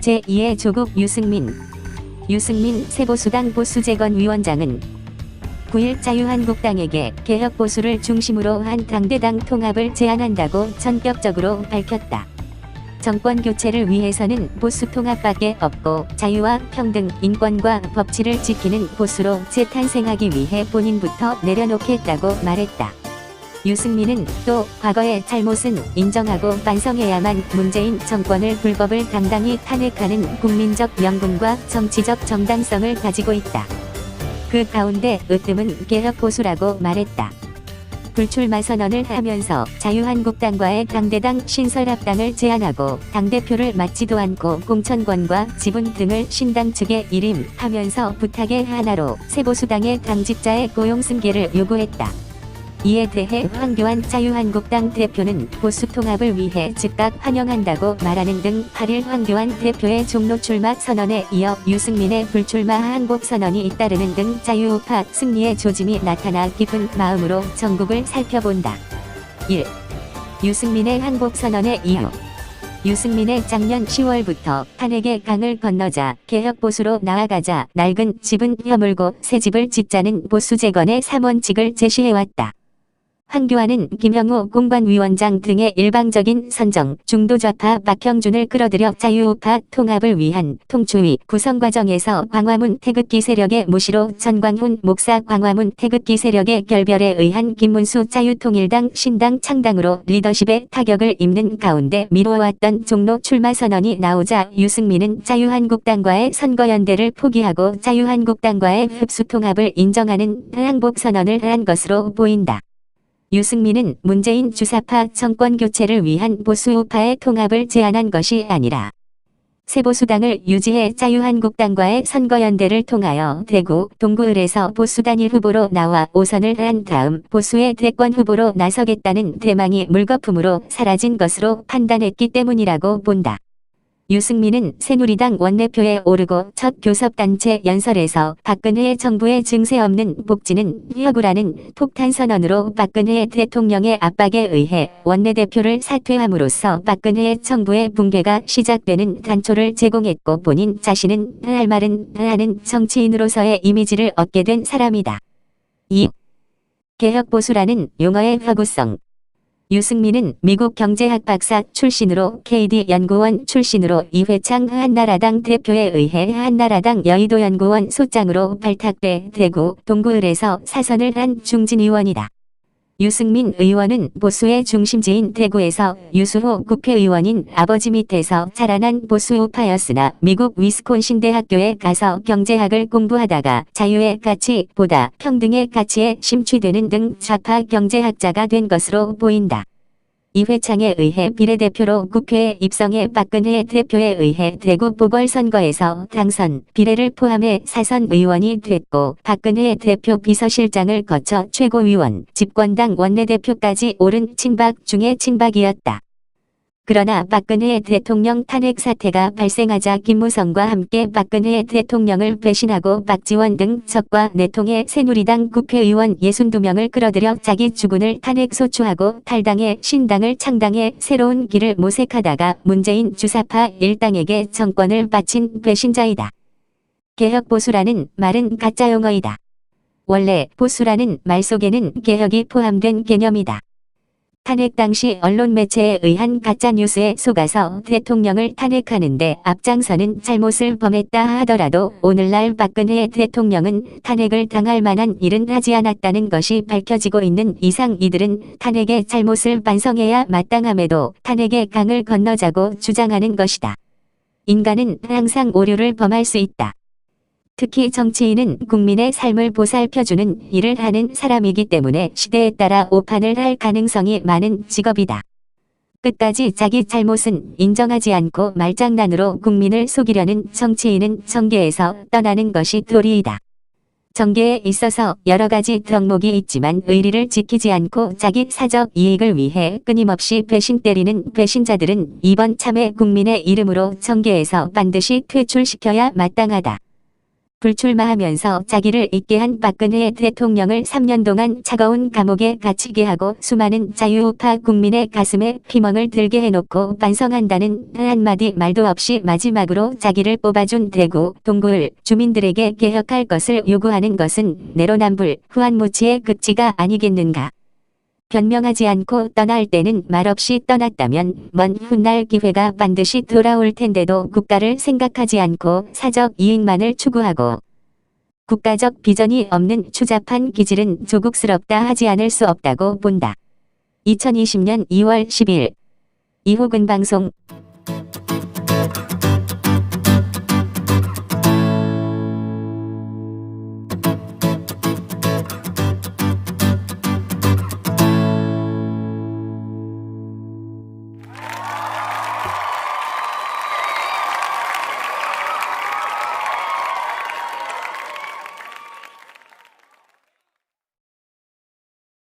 제2의 조국 유승민 새보수당 보수재건위원장은 9일 자유한국당에게 개혁보수를 중심으로 한 당대당 통합을 제안한다고 전격적으로 밝혔다. 정권 교체를 위해서는 보수 통합밖에 없고 자유와 평등, 인권과 법치를 지키는 보수로 재탄생하기 위해 본인부터 내려놓겠다고 말했다. 유승민은 또 과거의 잘못은 인정하고 반성해야만 문재인 정권을 불법을 당당히 탄핵하는 국민적 명분과 정치적 정당성을 가지고 있다. 그 가운데 으뜸은 개혁보수라고 말했다. 불출마 선언을 하면서 자유한국당과의 당대당 신설합당을 제안하고 당대표를 맡지도 않고 공천권과 지분 등을 신당 측에 일임하면서 부탁의 하나로 새보수당의 당직자의 고용 승계를 요구했다. 이에 대해 황교안 자유한국당 대표는 보수 통합을 위해 즉각 환영한다고 말하는 등 8일 황교안 대표의 종로 출마 선언에 이어 유승민의 불출마 항복 선언이 잇따르는 등 자유우파 승리의 조짐이 나타나 기쁜 마음으로 전국을 살펴본다. 1. 유승민의 항복 선언의 이유. 유승민의 작년 10월부터 탄핵의 강을 건너자 개혁보수로 나아가자 낡은 집은 허물고 새 집을 짓자는 보수재건의 3원칙을 제시해왔다. 황교안은 김영호 공관위원장 등의 일방적인 선정, 중도좌파 박형준을 끌어들여 자유우파 통합을 위한 통추위 구성 과정에서 광화문 태극기 세력의 무시로 전광훈 목사 광화문 태극기 세력의 결별에 의한 김문수 자유통일당 신당 창당으로 리더십에 타격을 입는 가운데 미뤄왔던 종로 출마 선언이 나오자 유승민은 자유한국당과의 선거연대를 포기하고 자유한국당과의 흡수통합을 인정하는 항복 선언을 한 것으로 보인다. 유승민은 문재인 주사파 정권 교체를 위한 보수우파의 통합을 제안한 것이 아니라 새보수당을 유지해 자유한국당과의 선거연대를 통하여 대구, 동구을에서 보수 단일 후보로 나와 5선을 한 다음 보수의 대권 후보로 나서겠다는 대망이 물거품으로 사라진 것으로 판단했기 때문이라고 본다. 유승민은 새누리당 원내표에 오르고 첫 교섭단체 연설에서 박근혜 정부의 증세 없는 복지는 혁우라는 폭탄선언으로 박근혜 대통령의 압박에 의해 원내대표를 사퇴함으로써 박근혜 정부의 붕괴가 시작되는 단초를 제공했고 본인 자신은 할 말은 하는 정치인으로서의 이미지를 얻게 된 사람이다. 2. 개혁보수라는 용어의 허구성. 유승민은 미국 경제학 박사 출신으로 KD 연구원 출신으로 이회창 한나라당 대표에 의해 한나라당 여의도연구원 소장으로 발탁돼 대구, 동구을에서 사선을 한 중진 의원이다. 유승민 의원은 보수의 중심지인 대구에서 유수호 국회의원인 아버지 밑에서 자라난 보수우파였으나 미국 위스콘신 대학교에 가서 경제학을 공부하다가 자유의 가치보다 평등의 가치에 심취되는 등 좌파 경제학자가 된 것으로 보인다. 이회창에 의해 비례대표로 국회에 입성해 박근혜 대표에 의해 대구 보궐선거에서 당선, 비례를 포함해 사선 의원이 됐고 박근혜 대표 비서실장을 거쳐 최고위원, 집권당 원내대표까지 오른 친박 중의 친박이었다. 그러나 박근혜 대통령 탄핵 사태가 발생하자 김무성과 함께 박근혜 대통령을 배신하고 박지원 등 적과 내통해 새누리당 국회의원 62명을 끌어들여 자기 주군을 탄핵 소추하고 탈당해 신당을 창당해 새로운 길을 모색하다가 문재인 주사파 일당에게 정권을 바친 배신자이다. 개혁보수라는 말은 가짜 용어이다. 원래 보수라는 말 속에는 개혁이 포함된 개념이다. 탄핵 당시 언론 매체에 의한 가짜뉴스에 속아서 대통령을 탄핵하는데 앞장서는 잘못을 범했다 하더라도 오늘날 박근혜 대통령은 탄핵을 당할 만한 일은 하지 않았다는 것이 밝혀지고 있는 이상 이들은 탄핵의 잘못을 반성해야 마땅함에도 탄핵의 강을 건너자고 주장하는 것이다. 인간은 항상 오류를 범할 수 있다. 특히 정치인은 국민의 삶을 보살펴주는 일을 하는 사람이기 때문에 시대에 따라 오판을 할 가능성이 많은 직업이다. 끝까지 자기 잘못은 인정하지 않고 말장난으로 국민을 속이려는 정치인은 정계에서 떠나는 것이 도리이다. 정계에 있어서 여러 가지 덕목이 있지만 의리를 지키지 않고 자기 사적 이익을 위해 끊임없이 배신 때리는 배신자들은 이번 참에 국민의 이름으로 정계에서 반드시 퇴출시켜야 마땅하다. 불출마하면서 자기를 잊게 한 박근혜 대통령을 3년 동안 차가운 감옥에 갇히게 하고 수많은 자유우파 국민의 가슴에 피멍을 들게 해놓고 반성한다는 한마디 말도 없이 마지막으로 자기를 뽑아준 대구, 동구을 주민들에게 개혁할 것을 요구하는 것은 내로남불, 후한무치의 극치가 아니겠는가. 변명하지 않고 떠날 때는 말없이 떠났다면 먼 훗날 기회가 반드시 돌아올 텐데도 국가를 생각하지 않고 사적 이익만을 추구하고 국가적 비전이 없는 추잡한 기질은 조국스럽다 하지 않을 수 없다고 본다. 2020년 2월 10일 이호근 방송